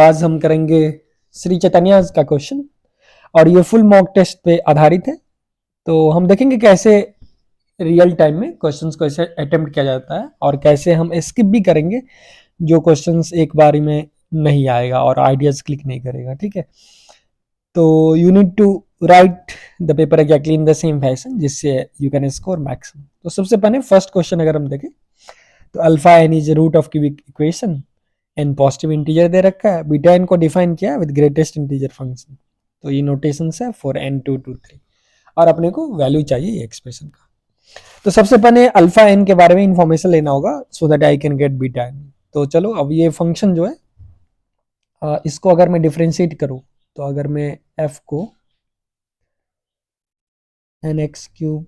आज हम करेंगे श्री चैतन्य का क्वेश्चन और ये फुल मॉक टेस्ट पे आधारित है। तो हम देखेंगे कैसे रियल टाइम में क्वेश्चंस को ऐसे अटेम्प्ट किया जाता है और कैसे हम स्किप भी करेंगे जो क्वेश्चंस एक बारी में नहीं आएगा और आइडियाज क्लिक नहीं करेगा। ठीक है, तो you need to write the paper exactly in the same fashion जिससे यू कैन स्कोर मैक्सिमम। तो सबसे पहले फर्स्ट क्वेश्चन अगर हम देखें तो alpha n is root of cubic equation, n positive integer दे रखा है, बीटा एन को डिफाइन किया विद ग्रेटेस्ट इंटीजर फंक्शन। तो ये नोटेशन है for n two to three और अपने को वैल्यू चाहिए ये एक्सप्रेशन का। तो सबसे पहले अल्फा एन के बारे में इंफॉर्मेशन लेना होगा so that I can get beta n. तो चलो अब ये फंक्शन जो है इसको अगर मैं डिफ्रेंशिएट करूँ तो अगर मैं एफ को n x cube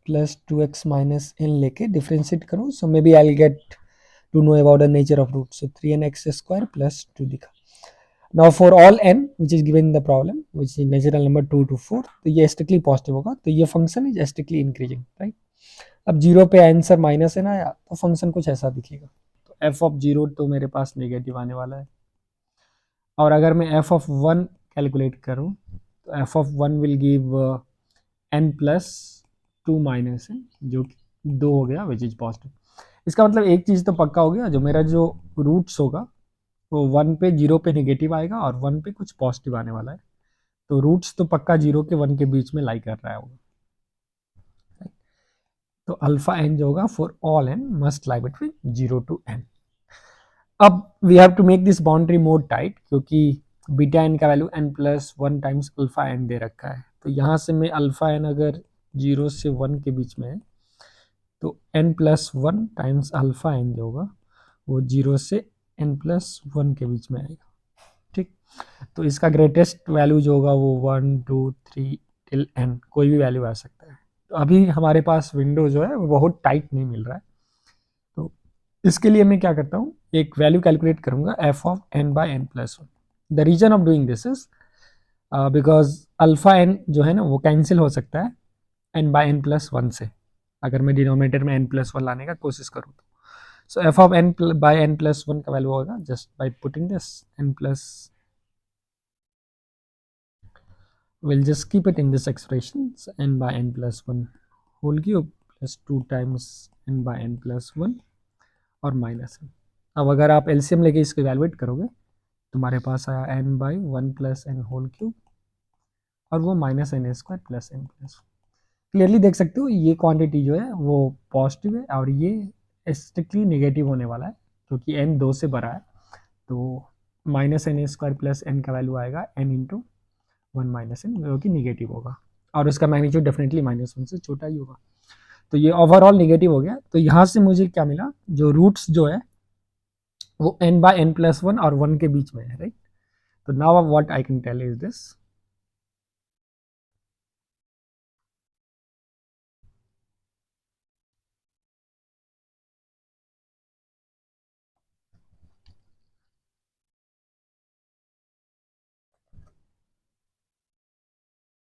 plus two x minus n लेके डिफ्रेंशिएट करूँ so maybe I get to know about the nature of root. So 3nx square plus 2 दिखा. Now for all n which is given in the problem which is natural number 2 to 4 तो ये strictly positive होगा, तो ये function is strictly increasing, right? अब zero पे answer minus है ना आया तो फंक्शन कुछ ऐसा दिखेगा। तो एफ ऑफ जीरो तो मेरे पास नेगेटिव आने वाला है और अगर मैं एफ ऑफ वन कैलकुलेट करूँ तो f of one will give an plus two minus है जो दो हो गया विच इज पॉजिटिव। इसका मतलब एक चीज़ तो पक्का हो गया, जो मेरा जो रूट्स होगा वो वन पे जीरो पे नेगेटिव आएगा और वन पे कुछ पॉजिटिव आने वाला है। तो रूट्स तो पक्का जीरो के वन के बीच में लाई कर रहा है होगा। तो अल्फा एन जो होगा for all n must lie between zero to n. अब we have to make this boundary more tight क्योंकि बीटा एन का value n plus one times alpha n दे रखा है। तो यहाँ से मैं अल्फा एन अगर जीरो से वन के बीच में है तो n plus one times alpha n जो होगा वो जीरो से n प्लस वन के बीच में आएगा। ठीक, तो इसका ग्रेटेस्ट वैल्यू जो होगा वो 1 2 3 टिल n कोई भी वैल्यू आ सकता है। तो अभी हमारे पास विंडो जो है वो बहुत टाइट नहीं मिल रहा है, तो इसके लिए मैं क्या करता हूँ एक वैल्यू कैलकुलेट करूँगा f of n by n plus one. The reason of doing this is because alpha n जो है ना वो कैंसिल हो सकता है n by n plus one से अगर मैं डिनोमिनेटर में n प्लस वन लाने का कोशिश करूँ तो। So F of n by n plus one का वैल्यू होगा just by putting this n plus, we'll just keep it in this expression, so n by n plus 1 whole cube plus 2 times n by n plus 1 और minus n। अब अगर आप LCM लेके इसको evaluate करोगे तुम्हारे पास आया n by one plus n whole cube और वो minus n square plus n plus. Clearly देख सकते हो ये क्वांटिटी जो है वो पॉजिटिव है और ये स्ट्रिक्टली नेगेटिव होने वाला है क्योंकि n दो से बड़ा है। तो minus n square plus n का वैल्यू आएगा n into one minus n जो कि निगेटिव होगा और उसका मैग्नीट्यूड डेफिनेटली माइनस वन से छोटा ही होगा। तो ये ओवरऑल निगेटिव हो गया। तो यहाँ से मुझे क्या मिला, जो रूट्स जो है वो n by n plus one और वन के बीच में है, राइट। तो now what I can tell is this,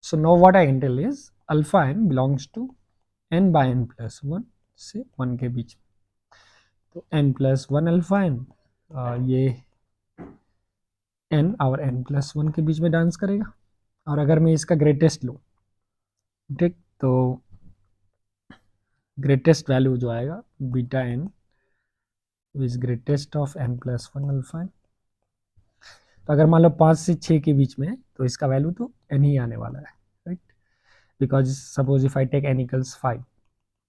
so now what I can tell is alpha n belongs to n by n plus one से वन के बीच में। तो n plus one alpha n ये n और n plus one के बीच में डांस करेगा। और अगर मैं इसका ग्रेटेस्ट लूँ, ठीक, तो ग्रेटेस्ट वैल्यू जो आएगा beta n is greatest of n plus one alpha n। तो अगर मान लो 5 से 6 के बीच में है तो इसका वैल्यू तो n ही आने वाला है, right. Because suppose if I take n equals 5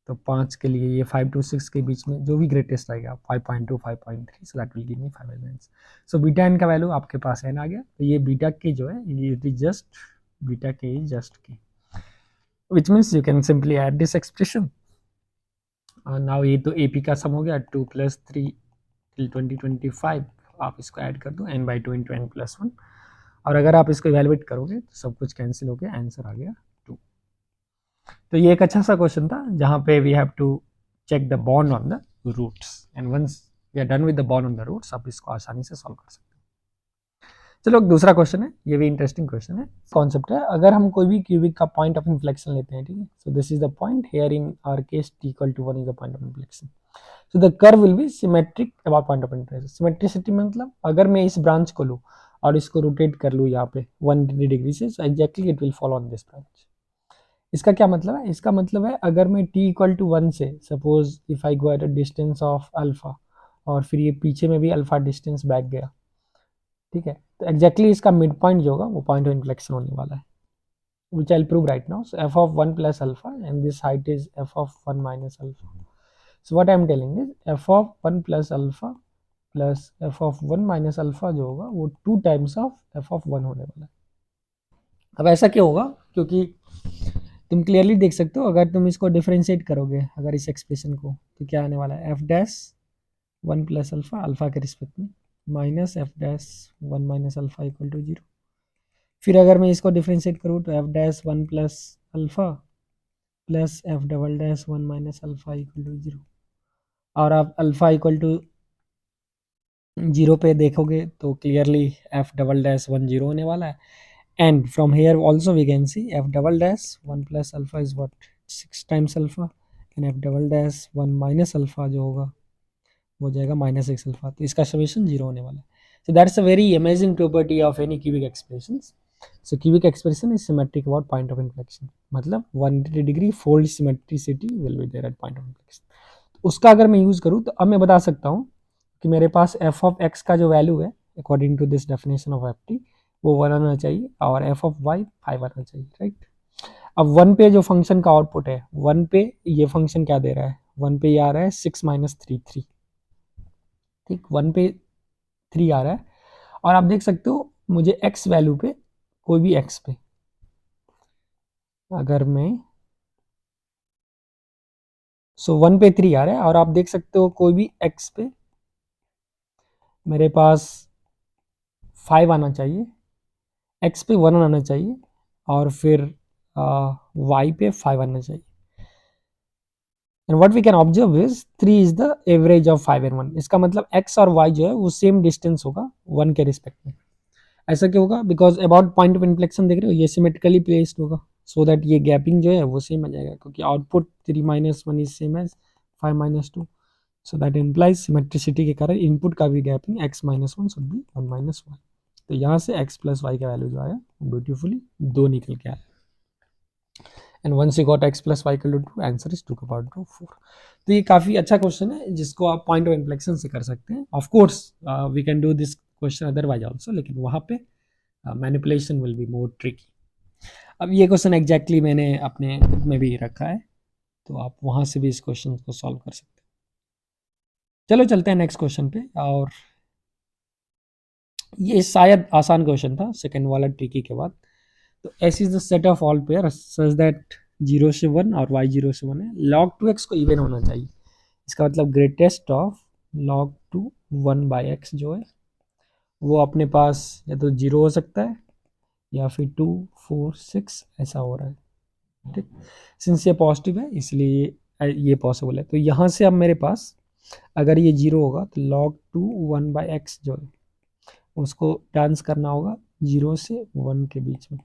तो 5 के लिए ये 5 to 6 के बीच में जो भी ग्रेटेस्ट आएगा 5.2 5.3 सो that will give me 5 elements. So beta n का वैल्यू आपके पास n आ गया। तो ये बीटा के जो है ये इज जस्ट बीटा के इज जस्ट के, which means you can simply add this expression. Now ये तो AP का सम हो गया 2 + 3 टिल 2025, आप इसको ऐड कर दो n by two into n plus one और अगर आप इसको इवेलुएट करोगे तो सब कुछ कैंसिल हो गया, आंसर आ गया 2। तो ये एक अच्छा सा क्वेश्चन था जहाँ पे we have to check the bond on the roots and once we are done with the bond on the roots आप इसको आसानी से सॉल्व कर सकते हो। चलो दूसरा क्वेश्चन है, ये भी इंटरेस्टिंग क्वेश्चन है। कॉन्सेप्ट है, अगर हम कोई भी क्यूबिक का पॉइंट ऑफ इन्फ्लेक्शन लेते हैं, ठीक है, so this is the point here in our case t equal to 1 is the point of inflection. So the curve will be symmetric about point of interest. Symmetricity मतलब अगर मैं इस branch को लूँ और इसको रोटेट कर लूँ यहाँ पे 180 डिग्री से, so exactly it will follow on this branch. इसका क्या मतलब है? इसका मतलब है अगर मैं t इक्वल टू 1 से, suppose if I go at a distance of alpha, और फिर ये पीछे में भी अल्फा डिस्टेंस बैक गया, ठीक है, तो एग्जैक्टली इसका मिड पॉइंट जो होगा वो पॉइंट ऑफ इन्फ्लेक्शन होने वाला है, which I'll prove right now. So f of 1 plus alpha, and this height is f of 1 minus alpha. So what I'm telling is f of 1 plus alpha plus f of 1 minus alpha जो होगा वो 2 times of f of 1 होने वाला है। अब ऐसा क्यों होगा? क्योंकि तुम क्लियरली देख सकते हो, अगर तुम इसको डिफरेंशिएट करोगे अगर इस एक्सप्रेशन को, तो क्या आने वाला है? f dash 1 plus alpha, alpha के रिस्पेक्ट में, minus f dash 1 minus alpha equal to 0। फिर अगर मैं इसको डिफरेंशिएट करूँ तो f dash 1 plus alpha plus f double dash 1 minus alpha equal to 0। और आप अल्फा इक्वल टू 0 पे देखोगे तो क्लियरली f डबल डैश 1 0 होने वाला है। And from here also we can see f double dash 1 plus alpha is what, 6 times alpha, and f double dash 1 minus alpha जो होगा हो जाएगा माइनस 6 अल्फा, तो इसका समेशन 0 होने वाला है। So that's a very amazing property of any cubic expressions. So cubic expression is symmetric about point of inflection, मतलब 180 degree fold symmetricity will be there at point of inflection. उसका अगर मैं use करूँ तो अब मैं बता सकता हूँ कि मेरे पास f ऑफ x का जो वैल्यू है according to this definition of ft वो 1 आना चाहिए और f ऑफ y 5 आना चाहिए, राइट। अब 1 पे जो फंक्शन का आउटपुट है, 1 पे ये फंक्शन क्या दे रहा है? 1 पे ये आ रहा है 6 माइनस 3 3, ठीक, 1 पे 3 आ रहा है। और आप देख सकते हो मुझे x वैल्यू पे, कोई भी x पे अगर मैं, सो 1 पे 3 आ रहा है, और आप देख सकते हो कोई भी x पे मेरे पास 5 आना चाहिए, x पे 1 आना चाहिए, और फिर y पे 5 आना चाहिए। And what we can observe is 3 is the average of 5 and 1। इसका मतलब x और y जो है वो सेम डिस्टेंस होगा 1 के रिस्पेक्ट में। ऐसा क्यों होगा? Because about point of inflection देख रहे हो, ये सिमेट्रिकली प्लेस्ड होगा, सो दैट ये गैपिंग जो है वो सेम आ जाएगा, क्योंकि output 3 minus 1 is same as 5 minus 2। So that implies symmetricity के कारण इनपुट का भी gapping x minus 1 should be 1 minus 1। तो यहाँ से x प्लस वाई का वैल्यू जो आया ब्यूटीफुली 2 निकल के आया। And once you got x plus y equal to 2, answer is 2 का पावर 4। तो ये काफ़ी अच्छा क्वेश्चन है जिसको आप पॉइंट ऑफ इन्फ्लेक्शन से कर सकते हैं। Of course we can do this question otherwise also, लेकिन वहाँ पे manipulation will be more tricky. अब ये क्वेश्चन एग्जैक्टली मैंने अपने बुक में भी रखा है, तो आप वहाँ से भी इस क्वेश्चन को सॉल्व कर सकते हैं। चलो चलते हैं नेक्स्ट क्वेश्चन पे। और ये शायद आसान क्वेश्चन था सेकंड वाला ट्रिकी के बाद। तो S is the set of all pair such that 0 से 1 और y 0 से 1 है, log 2x को इवन होना चाहिए। इसका मतलब greatest of log 2 1 by x जो है वो अपने पास या तो 0 हो सकता है या फिर 2 4 6 ऐसा हो रहा है, ठीक। सिंस ये पॉजिटिव है इसलिए ये पॉसिबल है। तो यहाँ से अब मेरे पास अगर ये 0 होगा तो log 2 1 बाई एक्स जो है उसको डांस करना होगा 0 से 1 के बीच में,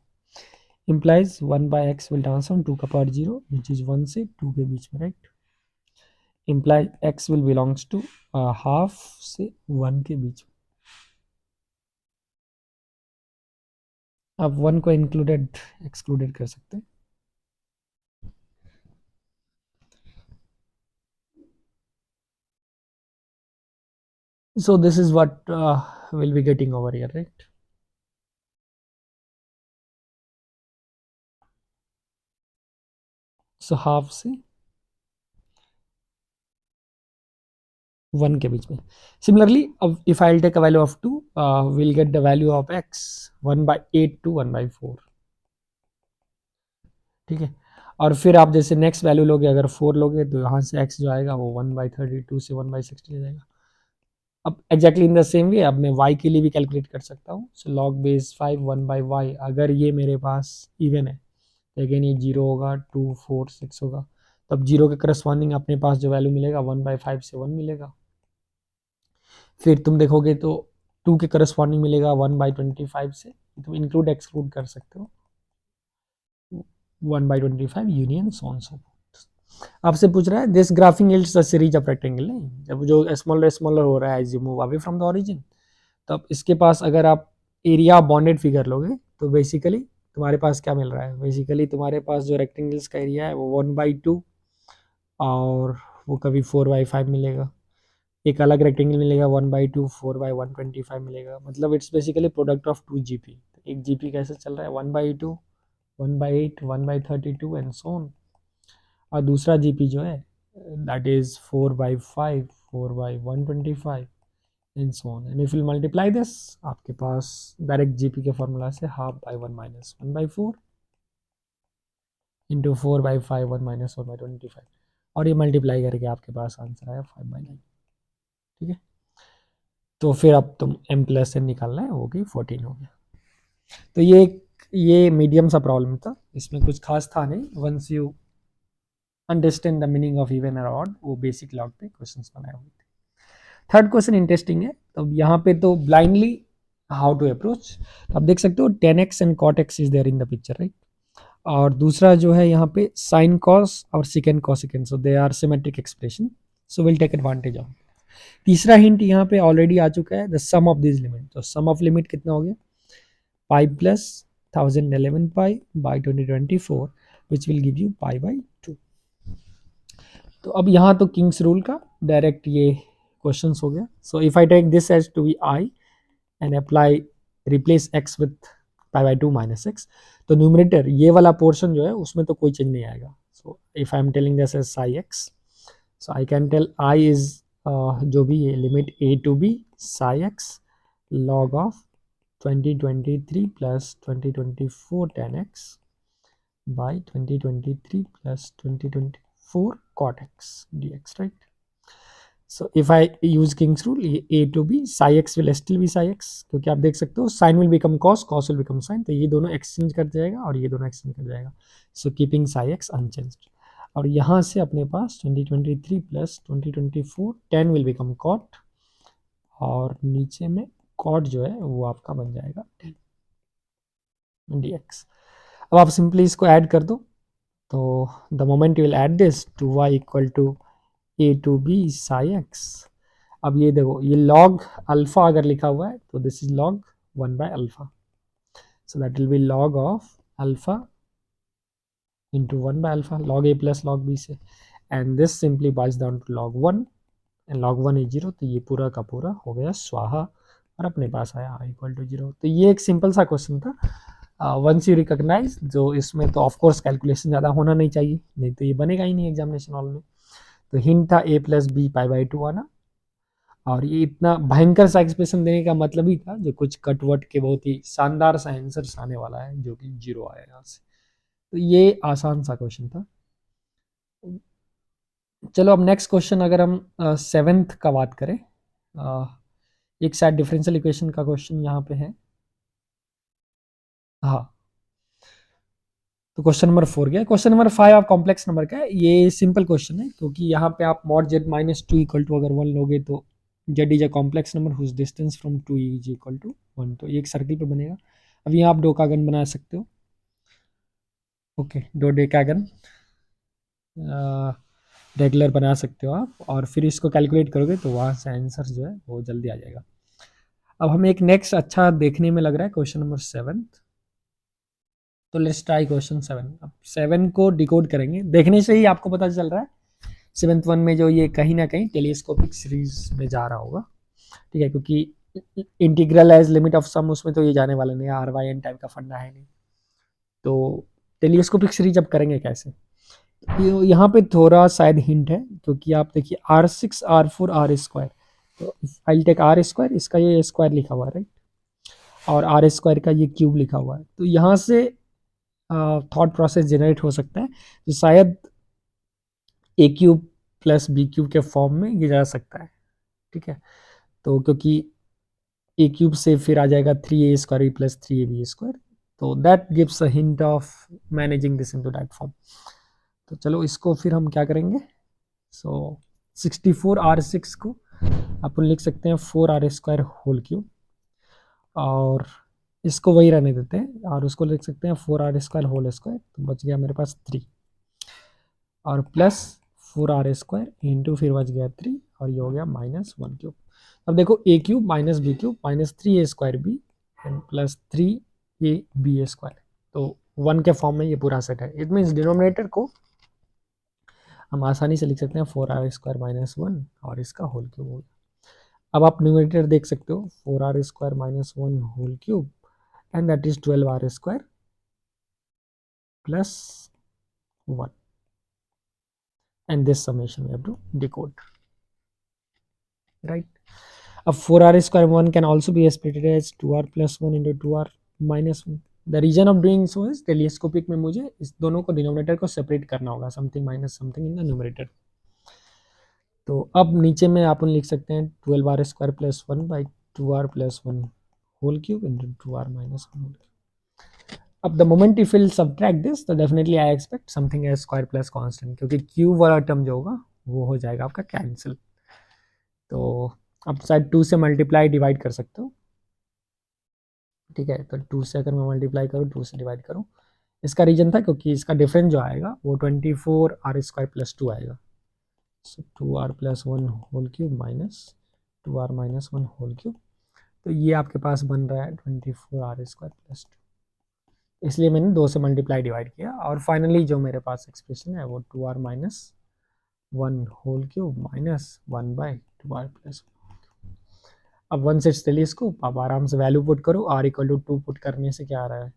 implies 1 by x will transform 2 का पावर 0 which is 1 से 2 के बीच में, right. implies x will belongs to half से 1 के बीच में। अब 1 को इंक्लूडेड एक्सक्लूडेड कर सकते हैं। So this is what we'll be getting over here, right? So half से 1 के बीच में। Similarly, if I'll take a value of 2, we'll get the value of x 1 by 8 to 1 by 4, ठीक है। और फिर आप जैसे नेक्स्ट वैल्यू लोगे, अगर 4 लोगे तो यहाँ से x जो आएगा वो 1 by 32 से 1 by 60 आ जाएगा। अब exactly in the same way अब मैं y के लिए भी कैलकुलेट कर सकता हूँ। So log base 5 1 by y, अगर ये मेरे पास इवन है तो अगेन ये 0 होगा 2 4 6 होगा, तब 0 के करस्पॉन्डिंग अपने पास जो वैल्यू मिलेगा 1 बाई 5 से 1 मिलेगा। फिर तुम देखोगे तो 2 के करस्पॉन्डिंग मिलेगा 1/25 से, तो इंक्लूड एक्सक्लूड कर सकते हो, 1/25 यूनियन सो ऑन सो। आपसे पूछ रहा है this graphing yields a series of rectangle, नहीं, जब जो स्मॉलर हो रहा है as you move away from the origin, तब इसके पास अगर आप एरिया बॉन्डेड फिगर लोगे तो बेसिकली तुम्हारे पास क्या मिल रहा है, बेसिकली तुम्हारे पास जो रेक्टेंगल्स का एरिया है वो 1/2 और वो कभी 4/5 मिलेगा, एक अलग रेक्टेंगल मिलेगा 1/2 4/125 मिलेगा, मतलब it's basically product of 2 GP। एक GP कैसे चल रहा है 1/2 1/8 1/32 एंड सो ऑन, और दूसरा GP जो है that is 4/5 4/125 and so on, and if you multiply this आपके पास डायरेक्ट GP के फॉर्मूला से 1/2 इंटू 4/5 1/1/25, और ये मल्टीप्लाई करके आपके पास आंसर आया 5/9। ठीक है, तो फिर अब तुम m+n निकालना है, वो भी 14 हो गया। तो ये मीडियम सा प्रॉब्लम था, इसमें कुछ खास था नहीं, once you understand the meaning of even और ऑड, वो बेसिक लॉग पे क्वेश्चंस बनाए हुए थे। थर्ड क्वेश्चन इंटरेस्टिंग है, तो यहाँ पे तो ब्लाइंडली हाउ टू अप्रोच, आप देख सकते हो 10x and cot x is there in the picture, right, और दूसरा जो है यहाँ पे साइन कॉस और second cosecant, so they are symmetric expression, so will take advantage of. तीसरा हिंट यहाँ पे ऑलरेडी आ चुका है, the sum of this limit, तो सम ऑफ लिमिट कितना हो गया, pi plus 1011 pi by 2024 which will give you पाई/2। तो अब यहाँ तो किंग्स रूल का डायरेक्ट ये क्वेश्चन हो गया, so if I take this as to be I and apply replace x with पाई/2 माइनस एक्स, तो न्यूमरेटर ये वाला पोर्शन जो है उसमें तो कोई चेंज नहीं आएगा, so if I am telling this as psi x, so I can tell i is जो भी ये limit a to b psi x log of 2023 plus 2024 tan x by 2023 plus 2024 cot x dx, right? So if I use King's rule, a to b psi x will still be psi x, क्योंकि आप देख सकते हो sin will become cos, cos will become sin, तो ये दोनों exchange कर जाएगा और ये दोनों एक्सचेंज कर जाएगा, so keeping psi x unchanged। और यहाँ से अपने पास 2023 plus 2024 tan will become cot, और नीचे में cot जो है वो आपका बन जाएगा tan dx। अब आप सिंपली इसको ऐड कर दो, तो the moment you will add this to y equal to a to b psi x, अब ये देखो ये log अल्फा अगर लिखा हुआ है तो दिस इज log 1/अल्फा, so that will be log of alpha into 1/अल्फा, log a plus log b से, and this simply boils down to log 1 and log 1 is 0, तो ये पूरा का पूरा हो गया स्वाहा और अपने पास आया i इक्वल टू 0। तो ये एक सिंपल सा क्वेश्चन था, वंस यू रिकॉग्नाइज, जो इसमें तो ऑफ कोर्स कैलकुलेशन ज़्यादा होना नहीं चाहिए, नहीं तो ये बनेगा ही नहीं एग्जामिनेशन हॉल में। तो हिंट था a+b पाई/2 आना, और ये इतना भयंकर सा एक्सप्रेशन देने का मतलब ही था जो कुछ कटवट के बहुत ही शानदार सा आंसर आने वाला है जो कि 0 आया यहाँ से। तो ये आसान सा क्वेश्चन था। चलो अब नेक्स्ट क्वेश्चन अगर हम 7th का बात करें, एक साइड डिफरेंशियल इक्वेशन का क्वेश्चन यहाँ पे है, हाँ, तो क्वेश्चन नंबर 4 गया। क्वेश्चन नंबर 5 आप कॉम्प्लेक्स नंबर का है, ये सिंपल क्वेश्चन है क्योंकि यहाँ पे आप mod z-2 इक्वल टू अगर 1 लोगे तो z is a complex number whose distance from 2 is equal to 1, तो ये एक सर्किल पे बनेगा। अब यहाँ आप डोकागन बना सकते हो, ओके, डोडेकागन रेगुलर बना सकते हो आप, और फिर इसको कैलकुलेट करोगे तो वहाँ से आंसर जो है वो जल्दी आ जाएगा। अब हमें एक नेक्स्ट अच्छा देखने में लग रहा है क्वेश्चन नंबर 7, तो लेट्स ट्राई क्वेश्चन 7। अब 7 को डिकोड करेंगे, देखने से ही आपको पता चल रहा है 7th वन में जो ये कहीं ना कहीं टेलीस्कोपिक सीरीज में जा रहा होगा, ठीक है, क्योंकि integral age limit of some उसमें तो ये जाने वाला नहीं, आर वाई एन टाइप का फंडा है नहीं, तो टेलीस्कोपिक सीरीज अब करेंगे कैसे, यहाँ पे थोड़ा शायद हिंट है, क्योंकि आप देखिए R6 R4 R स्क्वायर, तो आई टेक R स्क्वायर, इसका ये स्क्वायर लिखा हुआ है, राइट, और R स्क्वायर का ये क्यूब लिखा हुआ है, तो यहाँ से थॉट प्रोसेस जनरेट हो सकता है, तो शायद ए क्यूब प्लस बी क्यूब के फॉर्म में ये जा सकता है, ठीक है, तो क्योंकि ए क्यूब से फिर आ जाएगा 3a² प्लस 3ab², तो that gives a hint of managing this into that form. तो चलो इसको फिर हम क्या करेंगे, सो 64 R6 को अपन लिख सकते हैं 4 R² होल क्यूब, और इसको वही रहने देते हैं और उसको लिख सकते हैं 4r² होल स्क्वायर, तो बच गया मेरे पास 3 और प्लस 4r² इंटू फिर बच गया 3 और ये हो गया -1 क्यूब। अब देखो a cube minus b cube minus 3a² and plus 3ab², तो 1 के फॉर्म में ये पूरा सेट है। इट मीन्स डिनोमिनेटर को हम आसानी से लिख सकते हैं 4r² माइनस 1 और इसका होल क्यूब हो गया। अब आप न्यूमरेटर देख सकते हो 4r² minus 1 whole cube and that is 12r² plus 1 and this summation we have to decode, right? अब 4r² 1 can also be split as 2r plus 1 into 2r minus 1. The reason of doing so is telescopic में मुझे इस दोनों को denominator को separate करना होगा, something minus something in the numerator. तो अब नीचे में आप लिख सकते हैं 12r² plus 1 by 2r plus 1 whole cube into 2r minus 1 whole cube. अब the moment if will subtract this, तो definitely I expect something as square plus constant, क्योंकि क्यूब वाला टर्म जो होगा वो हो जाएगा आपका कैंसिल। तो अब शायद 2 से मल्टीप्लाई डिवाइड कर सकते हो, ठीक है। तो 2 से अगर मैं मल्टीप्लाई करूँ, 2 से डिवाइड करूँ, इसका रीजन था क्योंकि इसका डिफरेंस जो आएगा वो 24r² प्लस 2 आएगा। So 2r plus 1 whole cube minus 2r minus 1 whole cube, तो ये आपके पास बन रहा है 24r² प्लस 2, इसलिए मैंने 2 से मल्टीप्लाई डिवाइड किया और फाइनली जो मेरे पास एक्सप्रेशन है वो 2r minus 1 whole cube minus 1 by 2r plus 1। अब 1 से चलिए इसको आप आराम से वैल्यू पुट करो, r इक्वल टू 2 पुट करने से क्या आ रहा है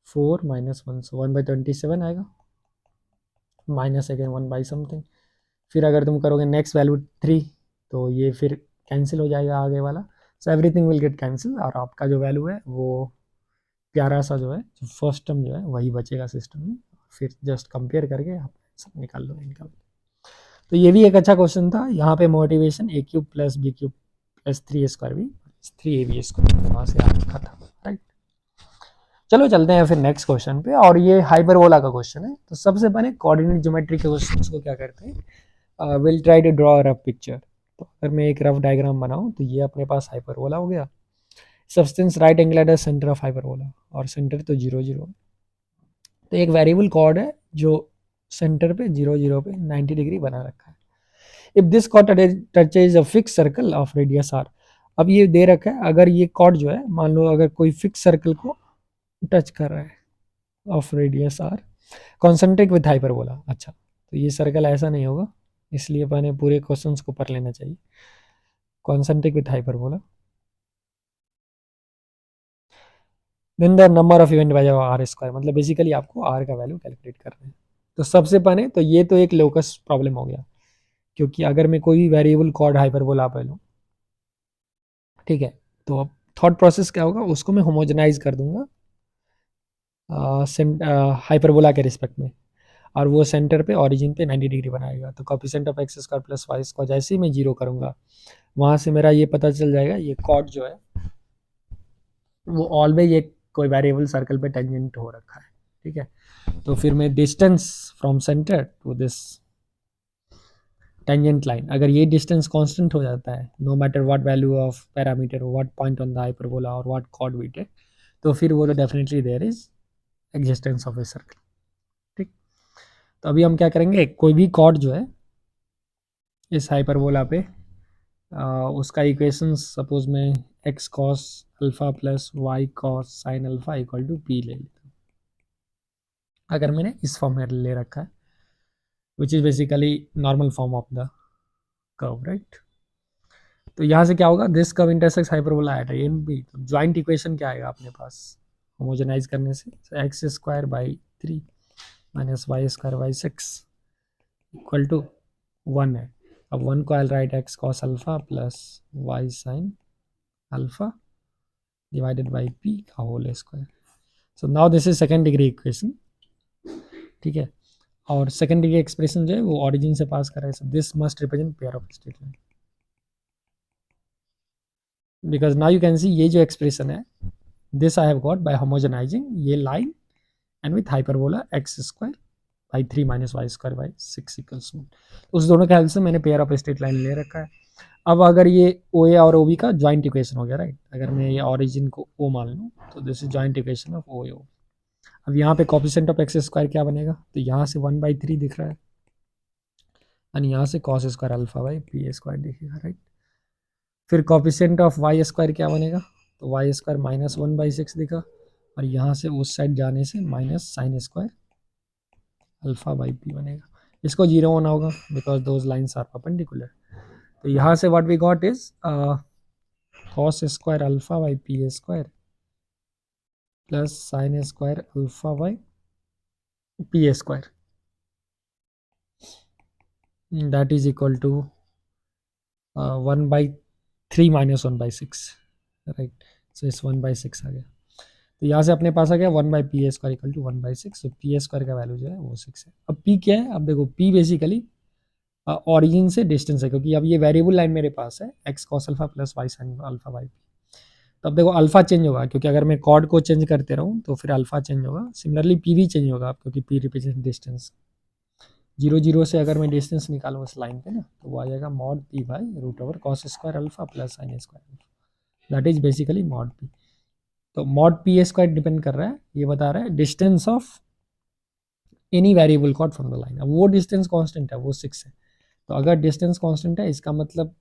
4 माइनस 1, सो 1/27 आएगा माइनस अगेन 1 बाई समथिंग। फिर अगर तुम करोगे नेक्स्ट वैल्यू 3 तो ये फिर कैंसिल हो जाएगा आगे वाला, so everything will get cancel और आपका जो वैल्यू है वो प्यारा सा जो है जो फर्स्ट टर्म जो है वही बचेगा सिस्टम में, फिर जस्ट कंपेयर करके आप सब निकाल लो इनका। तो ये भी एक अच्छा क्वेश्चन था। यहाँ पे motivation a cube plus b cube plus 3a² भी 3ab² वहाँ से आ रखा था, राइट। चलो चलते हैं फिर नेक्स्ट क्वेश्चन पे, और ये हाइपरबोला का क्वेश्चन है। तो सबसे पहले कोऑर्डिनेट ज्योमेट्री के क्वेश्चंस को क्या करते हैं, will try to draw rough picture. तो अगर मैं एक रफ डायग्राम बनाऊं तो ये अपने पास हाइपरबोला हो गया, substance right angle at the centre of hyperbola, और सेंटर तो 0 0। तो एक वेरिएबल कॉर्ड है जो सेंटर पे 0 0 पे 90 डिग्री बना रखा है। If this chord touches a fix circle of radius r, अब ये दे रखा है अगर ये कॉर्ड जो है मान लो अगर कोई फिक्स सर्कल को टच कर रहा है of radius r concentric with hyperbola. अच्छा, तो ये सर्कल ऐसा नहीं होगा, इसलिए मैंने पूरे क्वेश्चंस को पढ़ लेना चाहिए। Concentric with hyperbola, then the number of event by r², मतलब बेसिकली आपको r का वैल्यू कैलकुलेट करना है। तो सबसे पहले तो ये तो एक लोकस प्रॉब्लम हो गया, क्योंकि अगर मैं कोई भी वेरिएबल कॉर्ड हाइपरबोला पे लूँ, ठीक है, तो अब थॉट प्रोसेस क्या होगा, उसको मैं होमोजेनाइज कर दूंगा हाइपरबोला के रिस्पेक्ट में, और वो सेंटर पे ऑरिजिन पे 90 डिग्री बनाएगा। तो coefficient of x² plus y² जैसे ही मैं 0 करूँगा वहाँ से मेरा ये पता चल जाएगा ये कॉर्ड जो है वो ऑलवेज एक कोई वेरिएबल सर्कल पे टेंजेंट हो रखा है, ठीक है। तो फिर मैं distance from centre to this tangent line, अगर ये डिस्टेंस कांस्टेंट हो जाता है no matter what value of parameter, what point on the hyperbola और व्हाट कॉर्ड वी टेक, तो फिर वो तो definitely there is existence of a circle, ठीक। तो अभी हम क्या करेंगे, कोई भी कॉर्ड जो है इस हाइपरबोला पे उसका इक्वेशन सपोज मैं x cos alpha plus y cos sine alpha equal to p ले लेता हूँ, अगर मैंने इस फॉर्म में ले रखा है which is basically normal form of the curve, right. तो यहाँ से क्या होगा, this curve intersects hyperbola at M B, तो ज्वाइंट इक्वेशन क्या आएगा अपने पास होमोजेनाइज करने से, x² by 3 minus y² by 6 equal to 1 है। अब 1 को I write x cos alpha plus y sin alpha divided by p का whole square. So now this is second degree equation, ठीक है। और सेकेंड डिग्री एक्सप्रेशन जो है वो ऑरिजिन से पास कर रहा है, so this must represent pair of straight line, because now you can see ये जो एक्सप्रेशन है this I have got by homogenizing ये line and with hyperbola x² by 3 minus y² by 6 equals 1। उस दोनों के हेल्प से मैंने pair of straight line ले रखा है। अब अगर ये ओ ए और ओ बी का जॉइंट इक्वेशन हो गया, राइट, अगर मैं ये ऑरिजिन को ओ मान लूँ तो this is joint equation of O A O. अब यहाँ पे कॉफिशेंट ऑफ एक्स स्क्वायर क्या बनेगा, तो यहाँ से 1/3 दिख रहा है और यहाँ से cos square alpha by P square दिखेगा, राइट। फिर कॉफिशेंट ऑफ वाई स्क्वायर क्या बनेगा, तो वाई स्क्वायर -1/6 दिखा और यहाँ से उस साइड जाने से minus sine square alpha by P बनेगा। इसको 0 होना होगा because those lines are perpendicular. तो यहाँ से what we got is cos square alpha by P square plus sine square alpha by P square, that is equal to 1/3 - 1/6, right. So इस 1/6 आ गया, तो यहाँ से अपने पास आ गया 1/पी स्क्वायर इक्वल टू 1/6। तो पी स्क्वायर का वैल्यू जो है वो 6 है। अब पी क्या है, अब देखो पी बेसिकली ऑरिजिन से डिस्टेंस है, क्योंकि अब ये वेरिएबल लाइन मेरे पास है x cos alpha plus y sine alpha by p. तो अब देखो अल्फा चेंज होगा, क्योंकि अगर मैं कॉर्ड को चेंज करते रहूँ तो फिर अल्फा चेंज होगा। सिमिलरली पी भी चेंज होगा, क्योंकि पी रिप्रेजेंट डिस्टेंस। 0 0 से अगर मैं डिस्टेंस निकालूँ इस लाइन पे ना, तो वो आ जाएगा mod p by root over cos square alpha plus sine square, that is basically mod p. तो मॉड पी स्क्वायर डिपेंड कर रहा है, ये बता रहा है distance of any variable chord from the line. अब वो डिस्टेंस कांस्टेंट है, वो 6 है। तो अगर डिस्टेंस कांस्टेंट है, इसका मतलब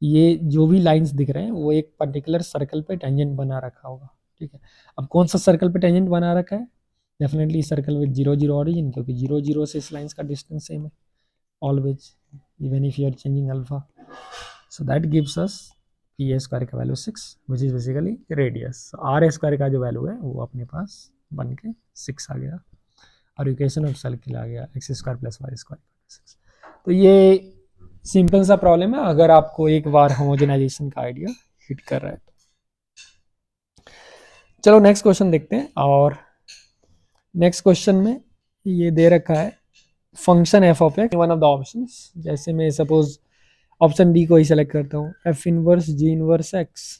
ये जो भी लाइंस दिख रहे हैं वो एक पर्टिकुलर सर्कल पे टेंजेंट बना रखा होगा, ठीक है। अब कौन सा सर्कल पे टेंजेंट बना रखा है, डेफिनेटली सर्कल विद 0 0 ऑरिजिन, क्योंकि 0 0 से इस लाइंस का डिस्टेंस सेम है always, even if you are changing alpha. So that gives us P A square का value 6 which is basically radius. R square का जो वैल्यू है वो अपने पास बन के 6 आ गया और इक्वेशन ऑफ सर्किल आ गया x square plus y square. तो ये सिंपल सा प्रॉब्लम है अगर आपको एक बार होमोजेनाइजेशन का आइडिया हिट कर रहा है तो। चलो नेक्स्ट क्वेश्चन देखते हैं। और नेक्स्ट क्वेश्चन में ये दे रखा है function F of x one of the options. जैसे मैं सपोज ऑप्शन डी को ही सेलेक्ट करता हूँ, f inverse g inverse x,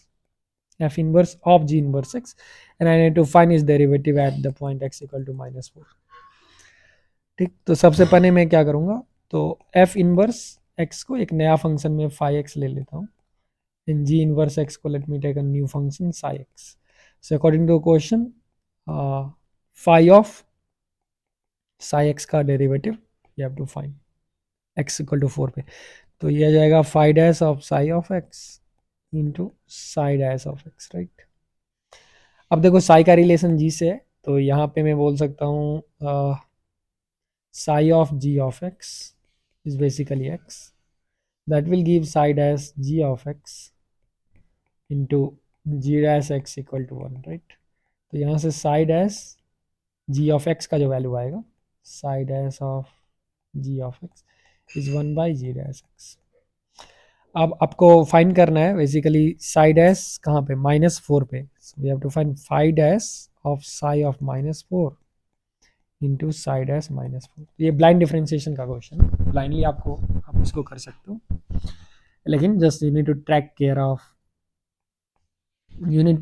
f inverse of g inverse x, and I need to find its derivative at the point x equal to -4। ठीक, तो सबसे पहले मैं क्या करूँगा, तो एफ इनवर्स एक्स को एक नया फंक्शन में फाई एक्स ले लेता हूँ, इन जी इनवर्स एक्स को let me take a new function psi x. So according to question phi of psi x का derivative you have to find x equal to 4 पे। तो ये आ जाएगा phi dash of psi of x into psi dash of x, right. अब देखो साई का relation जी से है, तो यहाँ पे मैं बोल सकता हूँ psi of g of x is basically x, that will give psi dash g of x into g dash x equal to 1, right। तो यहाँ से psi dash g of x का जो वैल्यू आएगा, psi dash of g of x is 1 by g dash x। अब आपको find करना है बेसिकली psi dash कहाँ पे, -4 पे। so we have to find phi dash of psi of -4 into psi dash -4। ये ब्लाइंड डिफरेंशिएशन का क्वेश्चन है, ब्लाइंडली आप इसको कर सकते हो, लेकिन just you need to track care of, you need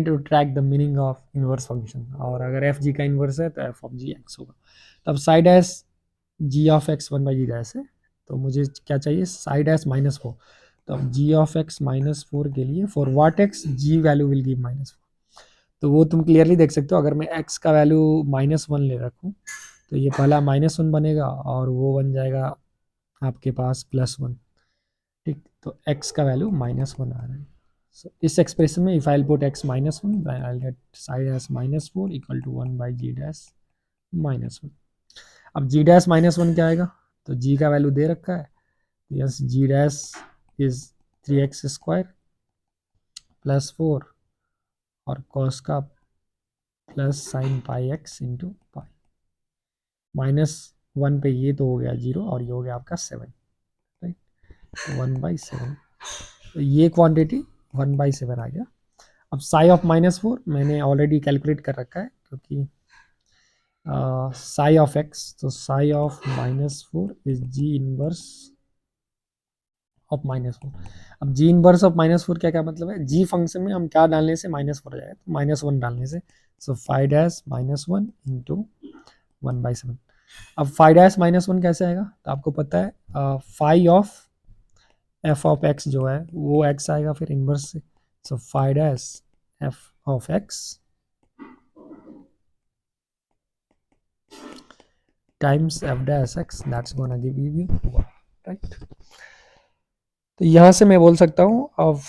to track the meaning of inverse function. और अगर एफ जी का इनवर्स है तो एफ ऑफ जी एक्स होगा। तब psi dash g of x 1 by g dash है, तो मुझे क्या चाहिए, साई डैश -4। तो अब जी ऑफ एक्स -4 के लिए for what x g value will give -4, तो वो तुम क्लियरली देख सकते हो। अगर मैं x का वैल्यू -1 ले रखूँ तो ये पहला -1 बनेगा और वो बन जाएगा आपके पास +1, ठीक। तो x का वैल्यू -1 आ रहा है। so, इस एक्सप्रेशन में if I put x -1 I will get psi dash -4 equal to 1 by g dash -1। अब g डैश -1 क्या आएगा, तो g का वैल्यू दे रखा है, yes g dash is 3x square +4 और cos का plus sine pi x into pi, -1 पे ये तो हो गया 0 और ये हो गया आपका 7, राइट। 1/7, तो ये क्वांटिटी 1/7 आ गया। अब साई ऑफ -4 मैंने ऑलरेडी कैलकुलेट कर रखा है, क्योंकि साई ऑफ एक्स, तो sigh of -4 is ji inverse of -4। अब जी इनवर्स ऑफ -4 क्या क्या मतलब है, जी फंक्शन में हम क्या डालने से -4 आ जाएगा, तो -1 डालने से। So phi dash -1 into 1/7। अब फाई डैश -1 कैसे आएगा, तो आपको पता है phi of f of x जो है वो एक्स आएगा फिर इनवर्स से, so five dash f of x times f dash x, that's gonna give you right. तो यहाँ से मैं बोल सकता हूँ अब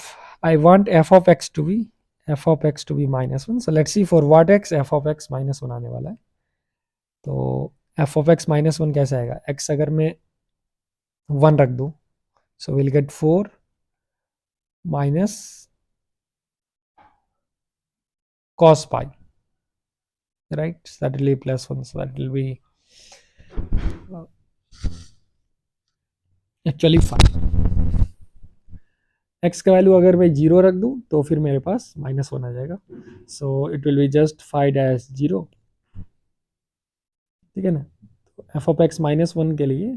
I want f of x to be minus one, so let's see for what x f of x minus one आने वाला है। तो f of x minus one कैसे आएगा, एक्स अगर मैं वन रख दूँ, so will get four minus cos pi, right? So that will be plus 1, so that will be actually 5। x का वैल्यू अगर मैं जीरो रख दूं तो फिर मेरे पास माइनस वन आ जाएगा, so it will be just 5 dash zero, ठीक है ना। तो f of x minus one के लिए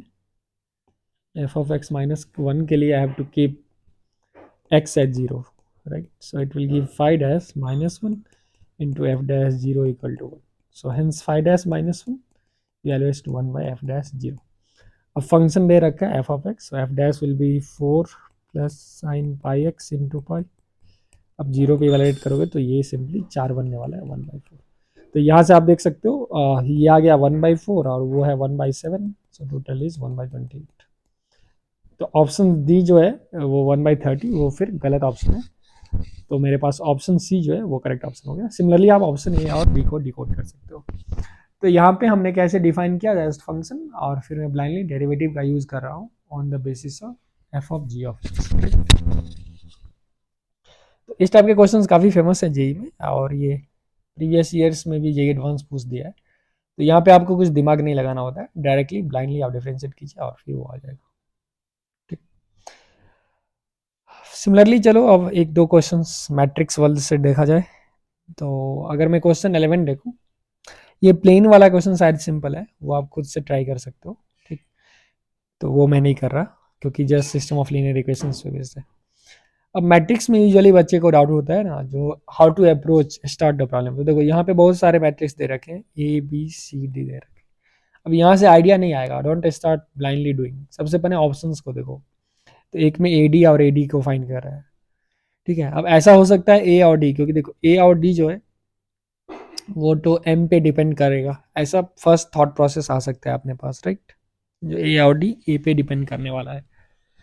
I have to keep x at 0, right? So it will give 5 dash minus 1 into f dash 0 equal to 1. So hence 5 dash minus 1 evaluates to 1 by f dash 0. अब function दे रखा है F of x, F dash will be 4 plus sine pi x into pi. अब zero पे evaluate करोगे तो ये simply 4 बनने वाला है 1/4। तो यहाँ से आप देख सकते हो ये आ गया 1/4 और वो है 1/7, सो टोटल इज 1/28। तो ऑप्शन डी जो है वो 1/30 वो फिर गलत ऑप्शन है, तो मेरे पास ऑप्शन सी जो है वो करेक्ट ऑप्शन हो गया। सिमिलरली आप ऑप्शन ए और बी को डिकोड कर सकते हो। तो यहाँ पे हमने कैसे डिफाइन किया रेस्ट फंक्शन, और फिर मैं ब्लाइंडली डेरिवेटिव का यूज कर रहा हूँ on the basis of f of g of x. तो इस टाइप के क्वेश्चंस काफ़ी फेमस है जेई में, और ये प्रीवियस ईयर्स में भी जेई एडवांस पूछ दिया है। तो यहाँ पे आपको कुछ दिमाग नहीं लगाना होता है, डायरेक्टली ब्लाइंडली आप डिफरेंशिएट कीजिए और फिर वो आ जाएगा, ठीक। सिमिलरली चलो अब एक दो क्वेश्चंस मैट्रिक्स वर्ल्ड से देखा जाए। तो अगर मैं क्वेश्चन 11 देखूँ, ये प्लेन वाला क्वेश्चन शायद सिंपल है, वो आप खुद से ट्राई कर सकते हो, ठीक। तो वो मैं नहीं कर रहा क्योंकि just system of linear equations पे बेस्ड है। अब मैट्रिक्स में यूजुअली बच्चे को डाउट होता है ना, जो how to approach start the problem. तो देखो यहाँ पे बहुत सारे मैट्रिक्स दे रखे हैं, ए बी सी डी दे रखे हैं। अब यहाँ से आइडिया नहीं आएगा, डोंट स्टार्ट ब्लाइंडली डूइंग। सबसे पहले ऑप्शंस को देखो, तो एक में ए डी और ए डी को फाइंड कर रहा है, ठीक है। अब ऐसा हो सकता है ए और डी, क्योंकि देखो ए और डी जो है वो तो एम पे डिपेंड करेगा, ऐसा फर्स्ट थॉट प्रोसेस आ सकता है अपने पास, राइट। जो ए और डी ए पे डिपेंड करने वाला है,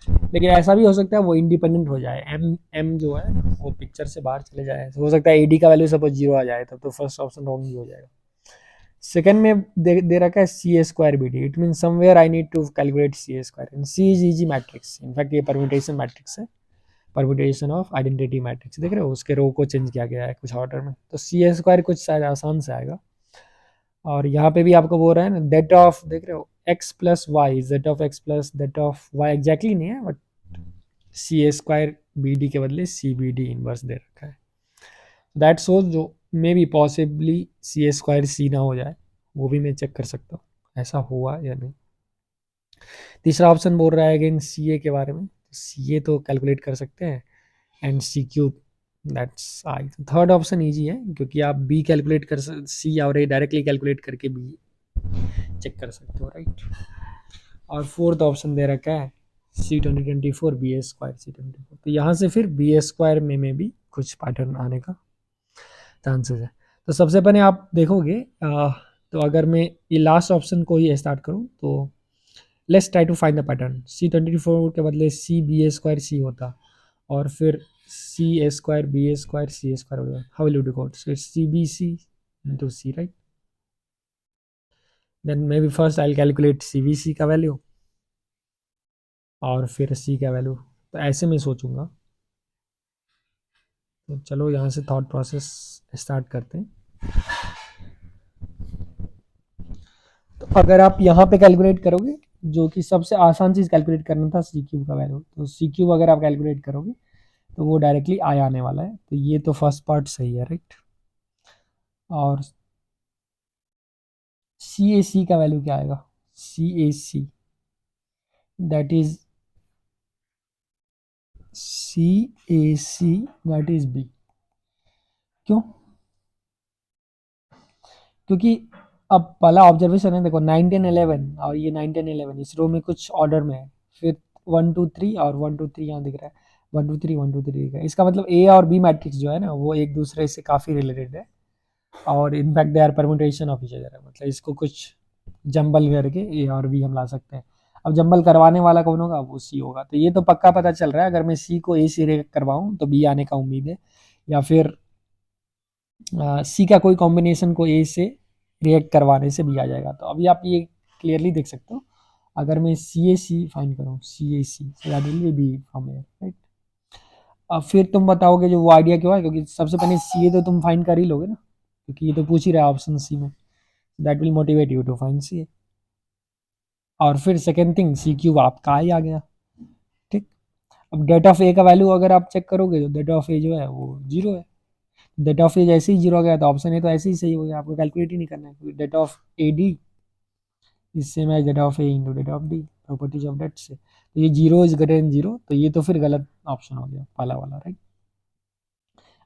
लेकिन ऐसा भी हो सकता है वो इंडिपेंडेंट हो जाए, एम एम जो है वो पिक्चर से बाहर चले जाए। तो हो सकता है ए डी का वैल्यू सपोज जीरो आ जाए, तब तो फर्स्ट ऑप्शन रॉन्ग ही हो जाएगा। सेकंड में दे रखा है C A square B D, it mean somewhere I need to calculate C A square, and C is easy matrix, in fact ये परम्यूटेशन मैट्रिक्स है, परम्यूटेशन ऑफ आइडेंटिटी मैट्रिक्स, देख रहे हो उसके रो को चेंज किया गया है कुछ ऑर्डर में। तो सी ए स्क्वायर कुछ शायद आसान से आएगा। और यहाँ पे भी आपको बोल रहा है ना दैट ऑफ, देख रहे हो x plus y, z of x plus that of y, exactly नहीं है but C A square B D के बदले सी बी डी इनवर्स दे रखा है। दैट सो जो मे बी पॉसिबली सी ए स्क्वायर सी ना हो जाए, वो भी मैं चेक कर सकता हूँ ऐसा हुआ या नहीं। तीसरा ऑप्शन बोल रहा है अगेन सी ए के बारे में, सी ए तो कैलकुलेट कर सकते हैं, and c cube that's I. Third option easy है क्योंकि आप बी कैलकुलेट कर सी और ए डायरेक्टली कैलकुलेट करके बी चेक कर सकते हो, राइट। और फोर्थ ऑप्शन दे रखा है सी 2024 बी ए स्क्वायर सी 24, तो यहाँ से फिर बी ए स्क्वायर में भी कुछ पैटर्न आने का चांसेस है। तो सबसे पहले आप देखोगे तो अगर मैं ये लास्ट ऑप्शन को ही स्टार्ट करूँ तो let's try to find the pattern, C 24 के बदले सी बी ए स्क्वायर सी होता, और फिर c A square b a square c A square होगा। How will you decode, so it's c b c into c, right. Then maybe first I calculate c b c का value और फिर सी का value, तो ऐसे में सोचूंगा। तो चलो यहाँ से थॉट प्रोसेस स्टार्ट करते हैं। तो अगर आप यहाँ पे कैलकुलेट करोगे, जो कि सबसे आसान चीज़ कैलकुलेट करना था सी क्यूब का वैल्यू, तो सी क्यूब अगर आप कैलकुलेट करोगे तो वो डायरेक्टली आई आने वाला है। तो ये तो फर्स्ट पार्ट सही है, राइट। और सी ए सी का वैल्यू क्या आएगा, C A C that is C A C that is B. क्यों, क्योंकि अब पहला ऑब्जर्वेशन है, देखो 9 10 11 और ये 9 10 11 इस रो में कुछ ऑर्डर में है, फिर 1 2 3 और 1 2 3 यहाँ दिख रहा है, 1 2 3 1 2 3 दिख रहा है। इसका मतलब ए और बी मैट्रिक्स जो है ना वो एक दूसरे से काफ़ी रिलेटेड है और in fact they are permutation of each other है, मतलब इसको कुछ जंबल करके ए और बी हम ला सकते हैं। अब जंबल करवाने वाला कौन होगा, वो सी होगा। तो ये तो पक्का पता चल रहा है अगर मैं सी को ए से रिएक्ट करवाऊँ तो बी आने का उम्मीद है, या फिर सी का कोई कॉम्बिनेशन को ए से रिएक्ट करवाने से भी आ जाएगा। तो अभी आप ये क्लियरली देख सकते हो, अगर मैं सी ए सी फाइंड करूँ, C A C B from air, right. अब फिर तुम बताओगे जो वो आइडिया क्यों है, क्योंकि सबसे पहले सी ए तो तुम फाइंड कर ही लोगे ना, क्योंकि ये तो पूछ ही रहा है ऑप्शन सी में, that will motivate you to find C A. और फिर सेकेंड थिंग सी क्यूब आपका ही आ गया, ठीक। अब डेट ऑफ ए का वैल्यू अगर आप चेक करोगे तो डेट ऑफ ए जो है वो 0 है। डेट ऑफ ए जैसे ही 0 हो गया तो ऑप्शन ए तो ऐसे ही सही हो गया, आपको कैलकुलेट ही नहीं करना है, क्योंकि det of a d is same as det of A into det of d, properties of det से। तो ये 0 इज ग्रेटर देन 0, तो ये तो फिर गलत ऑप्शन हो गया पहला वाला, राइट।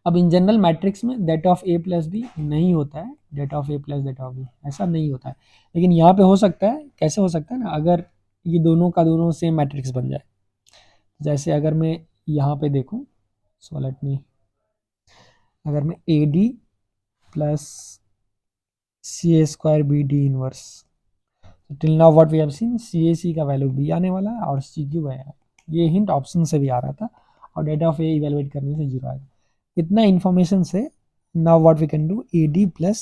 अब इन जनरल मैट्रिक्स में det of a plus b नहीं होता है, det of a plus det of b ऐसा नहीं होता है, लेकिन यहाँ पे हो सकता है। कैसे हो सकता है ना, अगर ये दोनों का दोनों सेम मैट्रिक्स बन जाए। जैसे अगर मैं यहाँ पे देखूँ, सो लेट मी, अगर मैं A D plus C A square B D inverse, till now what we have seen, C A C का वैल्यू बी आने वाला है और सी क्यू है, ये हिंट ऑप्शन से भी आ रहा था, और डेटा ऑफ ए इवेलुएट करने से 0 आएगा। इतना इन्फॉर्मेशन से now what we can do, a D plus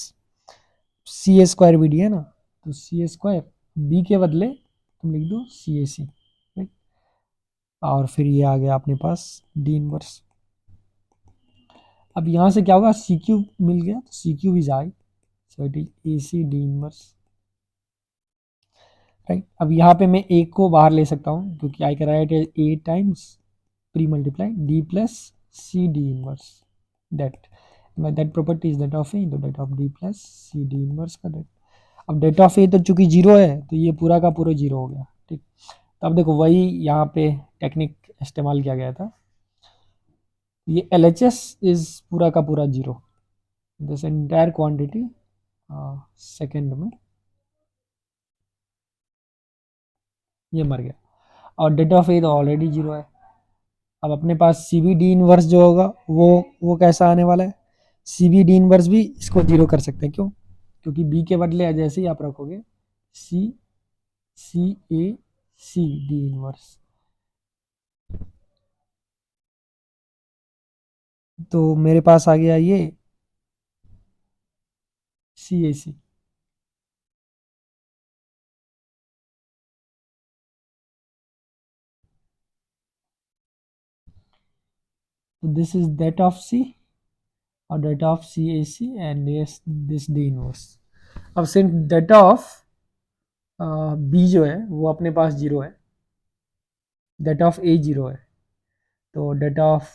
C A square B d है ना, तो सी ए स्क्वायर बी के बदले तुम लिख दो सी ए सी, राइट। और फिर ये आ गया अपने पास डी इनवर्स। अब यहाँ से क्या होगा, सी क्यू मिल गया, तो c q is I, so it is a c D inverse, right. अब यहाँ पे मैं ए को बाहर ले सकता हूँ, क्योंकि I can write A times pre multiply D plus C D inverse det, that property is det of A into det of D plus C D inverse का डेट। अब डेट ऑफ ए तो चूंकि 0 है तो ये पूरा का पूरा 0 हो गया, ठीक। तो अब देखो वही यहाँ पे टेक्निक इस्तेमाल किया गया था, ये एल एच एस इज पूरा का पूरा 0, दिस एंटायर क्वांटिटी सेकेंड में ये मर गया, और डेट ऑफ ए तो ऑलरेडी 0 है। अब अपने पास सी बी डी इनवर्स जो होगा वो कैसा आने वाला है, सी बी डी इनवर्स भी इसको 0 कर सकते हैं, क्यों, क्योंकि बी के बदले जैसे ही आप रखोगे सी सी ए सी डी इनवर्स, तो मेरे पास आ गया ये सी ए सी। तो this is det of C और data of C A C and yes this D inverse. अब सिंस डेटा ऑफ बी जो है वो अपने पास 0 है, डेटा ऑफ ए 0 है, तो डेटा ऑफ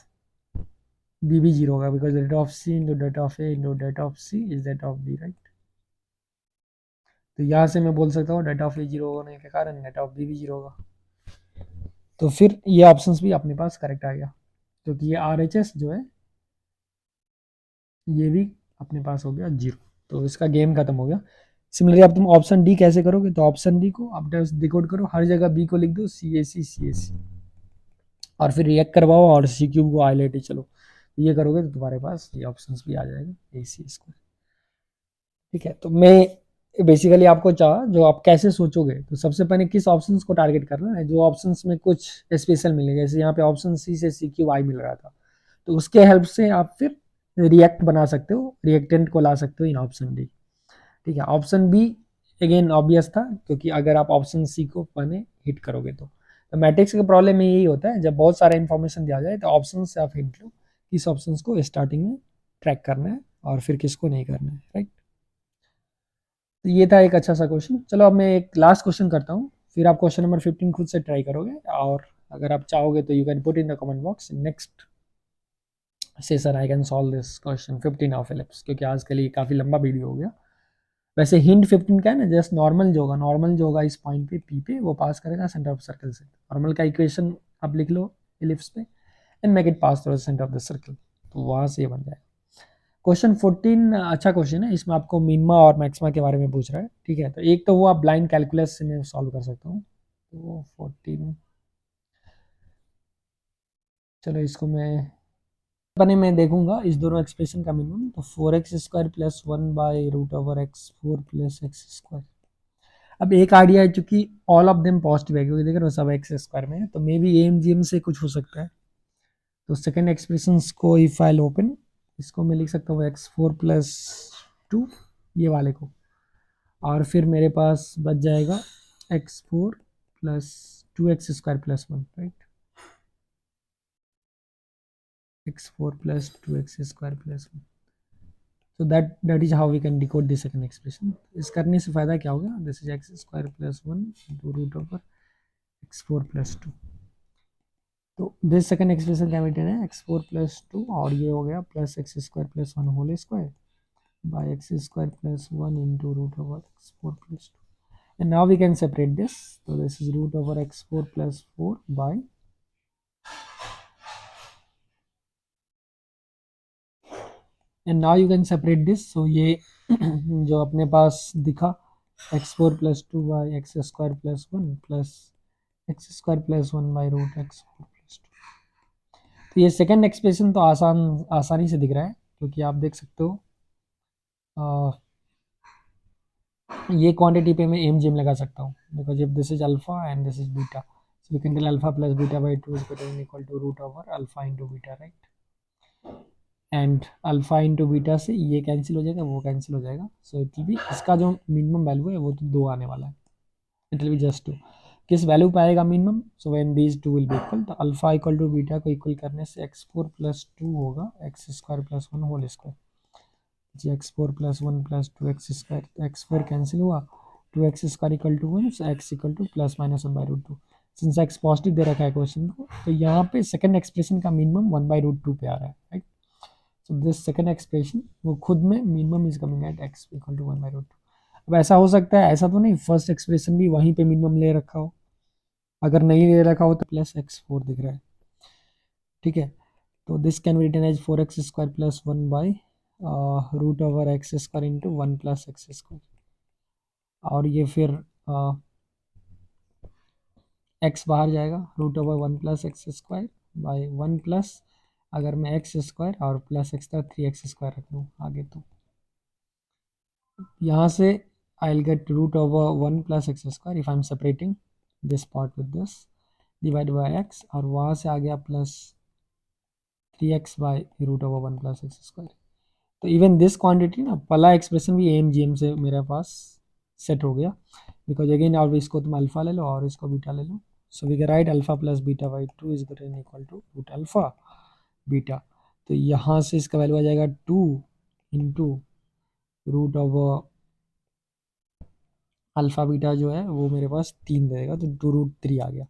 बी भी 0 होगा, because data of C into data of A into data of C is data of B, right. तो यहाँ से मैं बोल सकता हूँ डेटा ऑफ ए 0 होने के कारण डेटा ऑफ बी भी 0 होगा। तो फिर ये ऑप्शंस भी अपने पास करेक्ट आ गया, क्योंकि ये आर एच एस जो है ये भी अपने पास हो गया 0, तो इसका गेम खत्म हो गया। सिमिलरली अब तुम ऑप्शन डी कैसे करोगे, तो ऑप्शन डी को आप डिकोड करो, हर जगह बी को लिख दो सी ए सी, और फिर रिएक्ट करवाओ और सी क्यूब को आई लेते चलो, ये करोगे तो तुम्हारे पास ये ऑप्शंस भी आ जाएगा ए सी स्क्वायर, ठीक है। तो मैं बेसिकली आपको चाहा जो आप कैसे सोचोगे, तो सबसे पहले किस ऑप्शंस को टारगेट करना है, जो ऑप्शंस में कुछ स्पेशल मिले, जैसे यहाँ पे ऑप्शन सी से सी क्यू आई मिल रहा था, तो उसके हेल्प से आप फिर रिएक्ट बना सकते हो, रिएक्टेंट को ला सकते हो इन ऑप्शन डी, ठीक है। ऑप्शन बी अगेन ऑब्वियस था, क्योंकि अगर आप ऑप्शन सी को पहले हिट करोगे तो मैट्रिक्स का प्रॉब्लम में यही होता है, जब बहुत सारा इंफॉर्मेशन दिया जाए तो ऑप्शन से आप हिट लो किस ऑप्शन को स्टार्टिंग में ट्रैक करना है और फिर किसको नहीं करना है, राइट। तो ये था एक अच्छा सा क्वेश्चन। चलो अब मैं एक लास्ट क्वेश्चन करता हूँ, फिर आप क्वेश्चन नंबर 15 खुद से ट्राई करोगे, और अगर आप चाहोगे तो you can put in the comment box next session I can solve this question 15 of ellipse, क्योंकि आज के लिए काफ़ी लंबा वीडियो हो गया। वैसे हिंट 15 क्या है ना, जस्ट नॉर्मल जो होगा इस पॉइंट पे पी पे वो पास करेगा सेंटर ऑफ सर्कल से, नॉर्मल का इक्वेशन आप लिख लो एलिप्स पे and make it pass through the centre of the circle, तो वहाँ से ये बन जाएगा। क्वेश्चन 14 अच्छा क्वेश्चन है, इसमें आपको मिनिमा और मैक्सिमा के बारे में पूछ रहा है, ठीक है। तो एक तो वो आप ब्लाइंड कैलकुलस से मैं सॉल्व कर सकता हूँ, तो 14 चलो इसको मैं अपने में देखूंगा इस दोनों एक्सप्रेशन का मिनिमम। तो 4x² plus 1/√x4 plus x²। अब एक आइडिया है, चूंकि ऑल ऑफ देम पॉजिटिव है क्योंकि देख रहे हो सब x² में है, तो मे बी AMGM से कुछ हो सकता है। तो सेकेंड एक्सप्रेशन को इफ आई ओपन, इसको मैं लिख सकता हूँ x4 प्लस 2 ये वाले को, और फिर मेरे पास बच जाएगा x4 plus 2x² plus 1, right. x4 plus 2x² plus 1. So that is how we can decode the second expression. इस करने से फायदा क्या होगा, this is x² plus 1 into root over x4 plus 2. तो दिस सेकंड एक्सप्रेशन क्या maintain है, x4 plus 2 और ये हो गया plus x² plus 1 whole square by x² plus 1 into root over x4 plus 2. And now we can separate this. So this is root over x4 plus 4 by and now you can separate this. So ये जो अपने पास दिखा x4 plus 2 by x² plus 1 plus x² plus 1 by root x4 plus 2। तो ये second expression तो आसानी से दिख रहा है क्योंकि आप देख सकते हो ये क्वांटिटी पे मैं MGM लगा सकता हूँ because if this is alpha and this is beta, so we can tell alpha plus beta by 2 is equal to root over alpha into beta, right. And alpha into beta से ये cancel हो जाएगा, वो cancel हो जाएगा। So it will B, इसका जो minimum value है वो तो 2 आने वाला है, इट विल बी जस्ट 2। किस वैल्यू पे आएगा minimum, so when these 2 will be equal, तो अल्फा इक्वल टू बीटा को इक्वल करने से x4 प्लस 2 होगा x² प्लस 1 होल स्क्वायर, जी x4 प्लस 1 प्लस 2x², तो x4 कैंसिल हुआ, 2x² equal to 1, so x equal to plus minus 1/√2। Since x positive दे रखा है क्वेश्चन को, तो यहाँ पे सेकंड एक्सप्रेशन का मिनिमम 1/√2 पे आ रहा है, right. So this second expression वो खुद में minimum is coming at x equal to 1/√2। अब ऐसा हो सकता है, ऐसा तो नहीं फर्स्ट एक्सप्रेशन भी वहीं पे मिनिमम ले रखा हो, अगर नहीं ले रखा हो तो प्लस x4 दिख रहा है, ठीक है। तो this can be written as 4x² plus 1 by root over x² into 1 plus x², और ये फिर x बाहर जाएगा, root over 1 plus x² by 1 plus, अगर मैं x² और प्लस x 3x² रख लूँ आगे, तो यहाँ से I will get root over 1 plus x² if I am separating this part with this divide by x, और वहाँ से आ गया plus 3x by root over 1 plus x²। तो इवन दिस क्वांटिटी ना, पहला एक्सप्रेशन भी AMGM से मेरे पास सेट हो गया, बिकॉज अगेन और इसको तुम अल्फा ले लो और इसको बीटा ले लो, so we can write alpha plus beta by 2 is equal to root alpha beta. तो यहाँ से इसका वैल्यू आ जाएगा 2 into root over alpha beta जो है वो मेरे पास 3 देगा, तो 2√3 आ गया।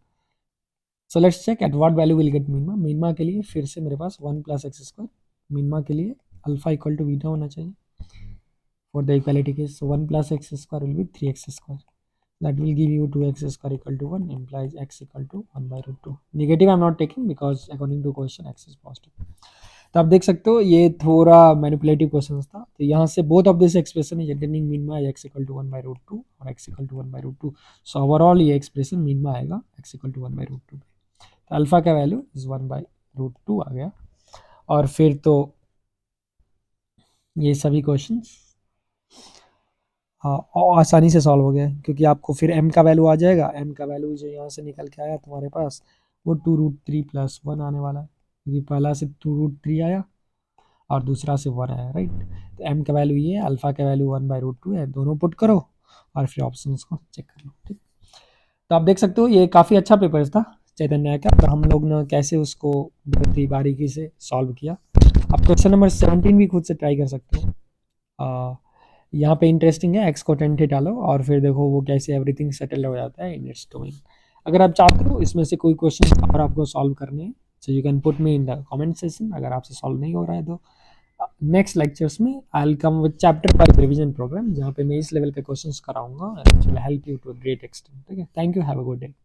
So let's check at what value will get minima. Minima के लिए फिर से मेरे पास 1 प्लस x², मिनिमा के लिए अल्फा इक्वल टू बीटा होना चाहिए for the equality case, so 1 plus x² will be 3x², that will give you 2x² equal to 1 implies x equal to 1/√2। Negative I am not taking because according to question x is positive. तो आप देख सकते हो ये थोड़ा manipulative question था, तो यहाँ से both of this expression is returning minima x equal to 1/√2 और x equal to 1/√2। So overall ये एक्सप्रेशन मिनिमा आएगा x इक्वल टू 1/√2 पे। तो अल्फा का वैल्यू इज 1/√2 आ गया, और फिर तो ये सभी क्वेश्चन और आसानी से सॉल्व हो गया क्योंकि आपको फिर m का वैल्यू आ जाएगा, m का वैल्यू जो यहाँ से निकल के आया तुम्हारे पास वो 2√3 प्लस 1 आने वाला है, क्योंकि पहला से 2√3 आया और दूसरा से 1 आया, राइट। तो m का वैल्यू ये है, अल्फा का वैल्यू 1/√2 है, दोनों पुट करो और फिर ऑप्शन को चेक कर लो, ठीक। तो आप देख सकते हो ये काफ़ी अच्छा पेपर था चैतन्य का, और हम लोग ने कैसे उसको बहुत ही बारीकी से सॉल्व किया। आप क्वेश्चन नंबर 17 भी खुद से ट्राई कर सकते हो। यहाँ पे इंटरेस्टिंग है, एक्स को टेंटे डालो और फिर देखो वो कैसे एवरीथिंग सेटल हो जाता है इन इट्स डोमेन। अगर आप चाहते हो इसमें से कोई क्वेश्चन और आपको सॉल्व करने हैं, so you can put me in the comment section. अगर आपसे सॉल्व नहीं हो रहा है तो नेक्स्ट लेक्चर्स में I will come with chapter पर रिवीजन प्रोग्राम, जहाँ पे मैं इस लेवल के क्वेश्चंस कराऊंगा, which will help you to great extent, ठीक है। Thank you, have a good day.